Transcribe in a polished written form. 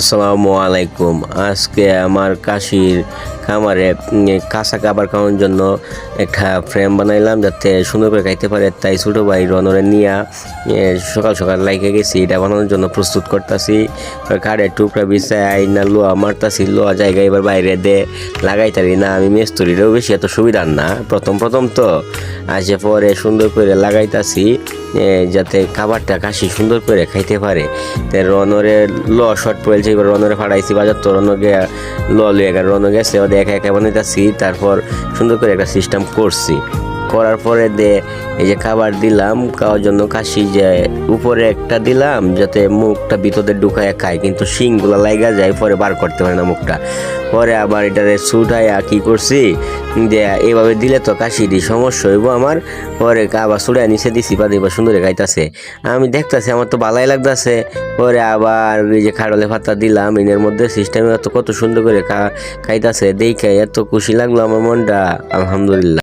আসসালামু আলাইকুম। আজকে আমার কাশির খামারে কাঁচা খাবার খাওয়ার জন্য একটা ফ্রেম বানাইলাম যাতে সুন্দর করে খাইতে পারে। তাই ছোটো ভাই রনরে নিয়ে সকাল সকাল লাইকে গেছি, এটা বানানোর জন্য প্রস্তুত করতেছি। কাঠের টুকরা বিছায় আইনা লোয়া মারতাছি, লোয়া জায়গায় এবার বাইরে দে লাগাইতারি না। আমি মিস্ত্রিরও বেশি এত সুবিধার না, প্রথম তো আসে পরে সুন্দর করে লাগাইতাছি যাতে খাবারটা কাশি সুন্দর করে খাইতে পারে। রনরে ল শর্ট পড়েছে, এবার রনরে ফাড়াইছি বাজার, তো রনকে লয়ে রন গেছে ওদের একা একা বানাইতেছি। তারপর সুন্দর করে একটা সিস্টেম করছি, করার পরে এই যে খাবার দিলাম খাওয়ার জন্য। কাশি যে উপরে একটা দিলাম যাতে মুখটা ভিতরে ঢুকায় খায়, কিন্তু শিংগুলো লাইগা যায়, পরে বার করতে পারে না মুখটা। পরে আবার এটারে ছুটাইয়া কি করছি যে এভাবে দিলে তো কাশিরই সমস্যা হইব আমার। পরে আবার ছুটাই নিচে দিছি, বা এবার সুন্দর খাইতেছে। আমি দেখতেছি আমার তো ভালোই লাগতেছে। পরে আবার এই যে খাড়লে ভাতা দিলাম এর মধ্যে, সিস্টেমে কত সুন্দর করে খাইতেছে, দেখে এত খুশি লাগলো আমার মনটা, আলহামদুলিল্লাহ।